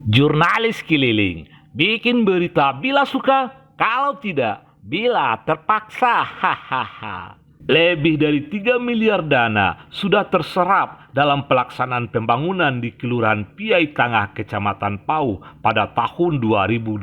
Jurnalis keliling, bikin berita bila suka, kalau tidak, bila terpaksa. Hahaha. Lebih dari 3 miliar dana sudah terserap dalam pelaksanaan pembangunan di Kelurahan Piai Tangah, Kecamatan Pauh pada tahun 2021.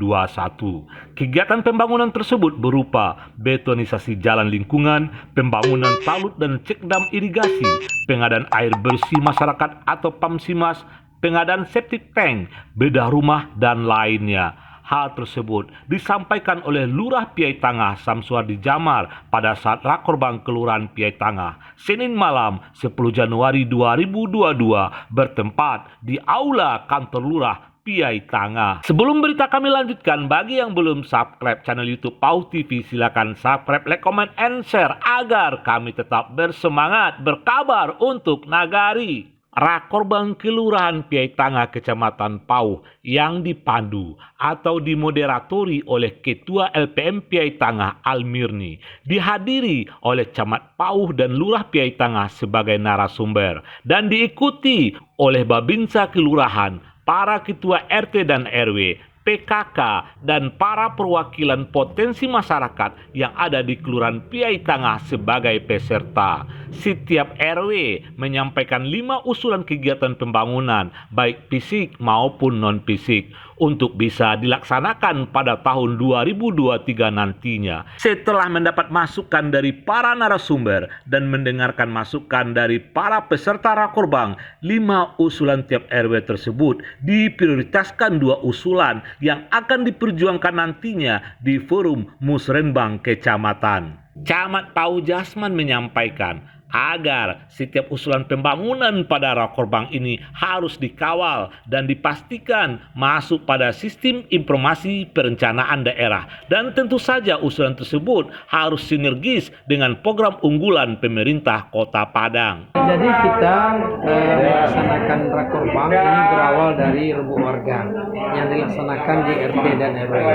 Kegiatan pembangunan tersebut berupa betonisasi jalan lingkungan, pembangunan talut dan cek dam irigasi, pengadaan air bersih masyarakat atau PAMSIMAS, pengadaan septic tank, bedah rumah, dan lainnya. Hal tersebut disampaikan oleh Lurah Piai Tangah Samsuardi Jamar pada saat Rakorban Kelurahan Piai Tangah Senin malam 10 Januari 2022 bertempat di Aula Kantor Lurah Piai Tangah. Sebelum berita kami lanjutkan, bagi yang belum subscribe channel YouTube Pauh TV, silakan subscribe, like, comment, and share agar kami tetap bersemangat berkabar untuk Nagari. Rakorban Kelurahan Piai Tangah Kecamatan Pauh yang dipandu atau dimoderatori oleh Ketua LPM Piai Tangah Almirni dihadiri oleh Camat Pauh dan Lurah Piai Tangah sebagai narasumber dan diikuti oleh Babinsa Kelurahan, para Ketua RT dan RW, PKK, dan para perwakilan potensi masyarakat yang ada di Kelurahan Piai Tangah sebagai peserta. Setiap RW menyampaikan 5 usulan kegiatan pembangunan, baik fisik maupun non-fisik, untuk bisa dilaksanakan pada tahun 2023 nantinya. Setelah mendapat masukan dari para narasumber dan mendengarkan masukan dari para peserta Rakorban, 5 usulan tiap RW tersebut diprioritaskan 2 usulan yang akan diperjuangkan nantinya di forum musrenbang kecamatan. Camat Pauh Jasman menyampaikan agar setiap usulan pembangunan pada Rakorban ini harus dikawal dan dipastikan masuk pada sistem informasi perencanaan daerah, dan tentu saja usulan tersebut harus sinergis dengan program unggulan pemerintah Kota Padang. Jadi kita melaksanakan Rakorban ini berawal dari rebut warga yang dilaksanakan di RT dan RW.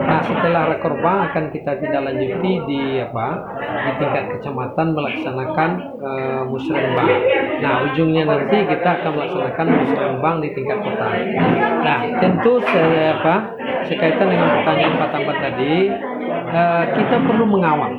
Nah, setelah Rakorban akan kita tindak lanjuti di tingkat kecamatan melaksanakan musrenbang. Nah, ujungnya nanti kita akan melaksanakan musrenbang di tingkat kota. Nah, tentu sekaitan dengan pertanyaan Pak Tambat tadi, kita perlu mengawal.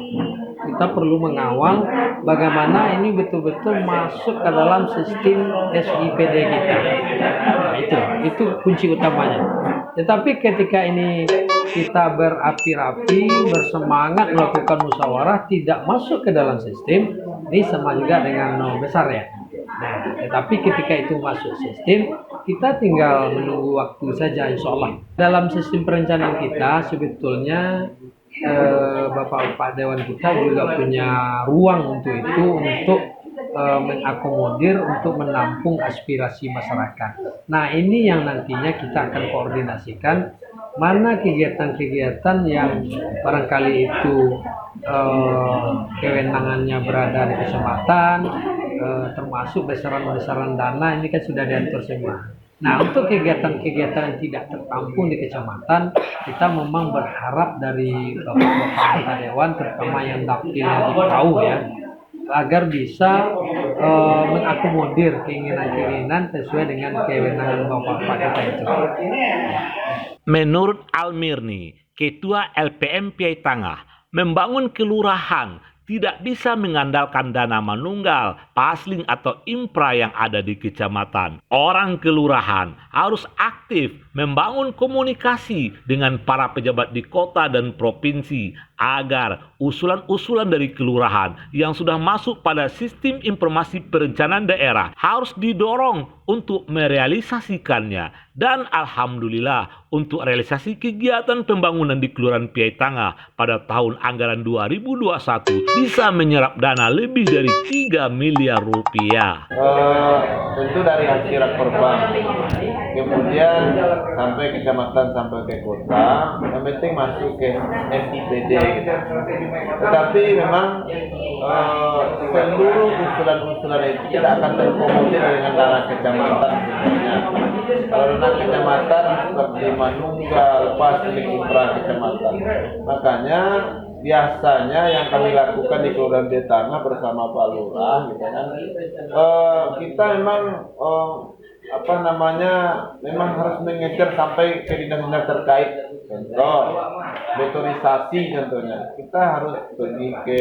Kita perlu mengawal bagaimana ini betul-betul masuk ke dalam sistem SIPD kita. Nah, itu kunci utamanya. Tetapi ketika ini kita berapi-api, bersemangat melakukan musyawarah, tidak masuk ke dalam sistem, ini sama juga dengan nol besar ya. Nah, tetapi ketika itu masuk sistem, kita tinggal menunggu waktu saja, insya Allah. Dalam sistem perencanaan kita sebetulnya Bapak Dewan kita juga punya ruang untuk itu, untuk mengakomodir, untuk menampung aspirasi masyarakat. Nah, ini yang nantinya kita akan koordinasikan mana kegiatan-kegiatan yang barangkali itu kewenangannya berada di kecamatan, termasuk besaran-besaran dana ini kan sudah diatur semua. Nah, untuk kegiatan-kegiatan yang tidak tertampung di kecamatan, kita memang berharap dari Bapak Dewan, terutama yang dapilnya di Pauh ya, agar bisa mengakomodir keinginan-keinginan sesuai dengan kewenangan Bapak kita itu. Menurut Almirni, Ketua LPM Piai Tangah, membangun kelurahan tidak bisa mengandalkan dana manunggal, pasling atau impra yang ada di kecamatan. Orang kelurahan harus aktif membangun komunikasi dengan para pejabat di kota dan provinsi agar usulan-usulan dari kelurahan yang sudah masuk pada sistem informasi perencanaan daerah harus didorong untuk merealisasikannya. Dan alhamdulillah, untuk realisasi kegiatan pembangunan di Kelurahan Piai Tangah pada tahun anggaran 2021 bisa menyerap dana lebih dari 3 miliar rupiah. Tentu dari hasil Rakorban, kemudian sampai kecamatan, sampai ke kota, yang penting masuk ke SIPD gitu. Tetapi memang seluruh usulan-usulan itu tidak akan terkomodir dengan dana kecamatan sebenarnya. Kalau dana kecamatan seperti manunggal, pasling, infra kecamatan, makanya biasanya yang kami lakukan di Kelurahan Betanga bersama Pak Lurah, gitu kan, kita memang memang harus mengejar sampai ke dinas-dinas terkait. Contoh, betonisasi contohnya. Kita harus pergi ke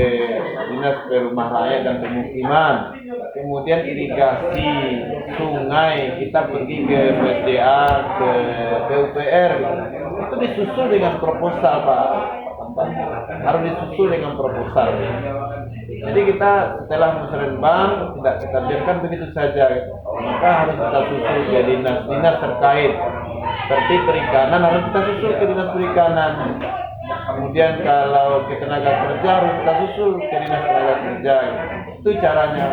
dinas perumah rakyat dan pemukiman. Kemudian irigasi sungai, kita pergi ke PSDA, ke PUPR. Itu disusul dengan proposal, Pak. Harus disusul dengan proposal. Jadi kita setelah musrenbang tidak kita biarkan begitu saja, gitu. Maka harus kita susul ke dinas-dinas terkait. Seperti perikanan harus kita susul ke dinas perikanan. Kemudian kalau ke tenaga kerja harus kita susul ke dinas tenaga kerja. Itu caranya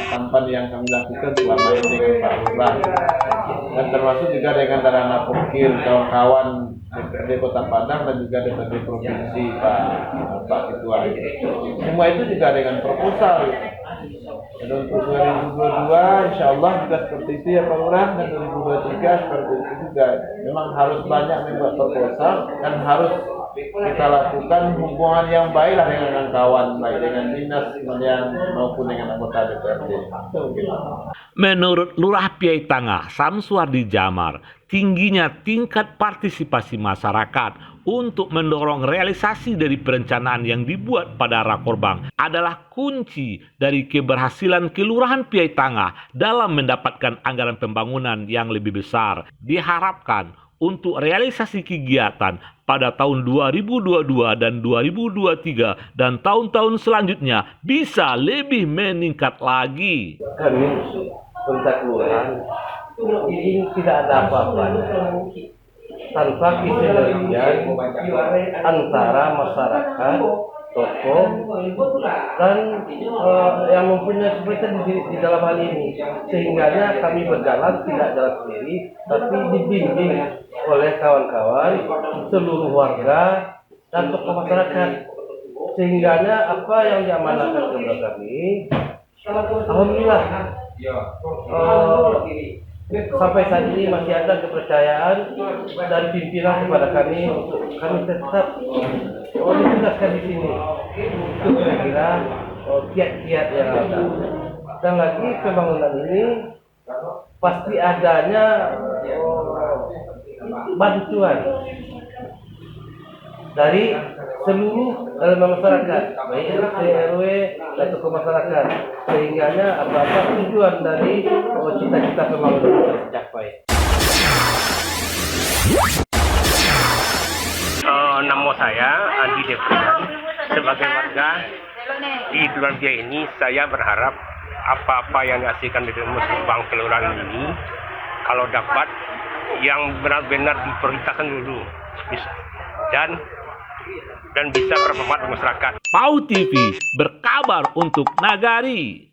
tampan yang kami lakukan selama ini dengan Pak Lurah. Dan termasuk juga dengan Darana Pokir, kawan-kawan DPRD Kota Padang dan juga DPRD Provinsi Pak Ketua. Semua itu juga dengan proposal. Dan untuk 2022 insya Allah juga seperti itu ya Pak Lurah, dan 2023 seperti itu juga. Memang harus banyak membuat proposal dan harus kita lakukan hubungan yang baik lah dengan kawan, baik dengan dinas maupun dengan anggota DPRD. Menurut Lurah Piaitanga, Samsuardi Jamar, tingginya tingkat partisipasi masyarakat untuk mendorong realisasi dari perencanaan yang dibuat pada Rakorbang adalah kunci dari keberhasilan Kelurahan Piaitanga dalam mendapatkan anggaran pembangunan yang lebih besar. Diharapkan untuk realisasi kegiatan pada tahun 2022 dan 2023 dan tahun-tahun selanjutnya bisa lebih meningkat lagi. Kami kontak kelurahan ini tidak ada apa-apa tanpa kesinergian antara masyarakat, tokoh, dan yang mempunyai kesulitan di dalam hal ini, sehingganya kami berjalan tidak jalan sendiri, tapi dibimbing oleh kawan-kawan, seluruh warga dan tokoh masyarakat, sehingganya apa yang diamanahkan kepada kami, alhamdulillah, sampai saat ini masih ada kepercayaan dari pimpinan kepada kami untuk kami tetap ditugaskan di sini. Itu kira-kira kiat-kiat yang ada. Dan lagi pembangunan ini pasti adanya bantuan dari seluruh elemen masyarakat, baik RT, RW, dan tokoh masyarakat, sehingganya apa-apa tujuan dari cita-cita pembangunan bisa tercapai. Nama saya Andi Devrian. Sebagai warga di Kelurahan Piai ini, saya berharap apa-apa yang dihasilkan dari musrenbang kelurahan ini, kalau dapat yang benar-benar diprioritaskan dulu dan bisa bermanfaat masyarakat. PAU TV berkabar untuk Nagari.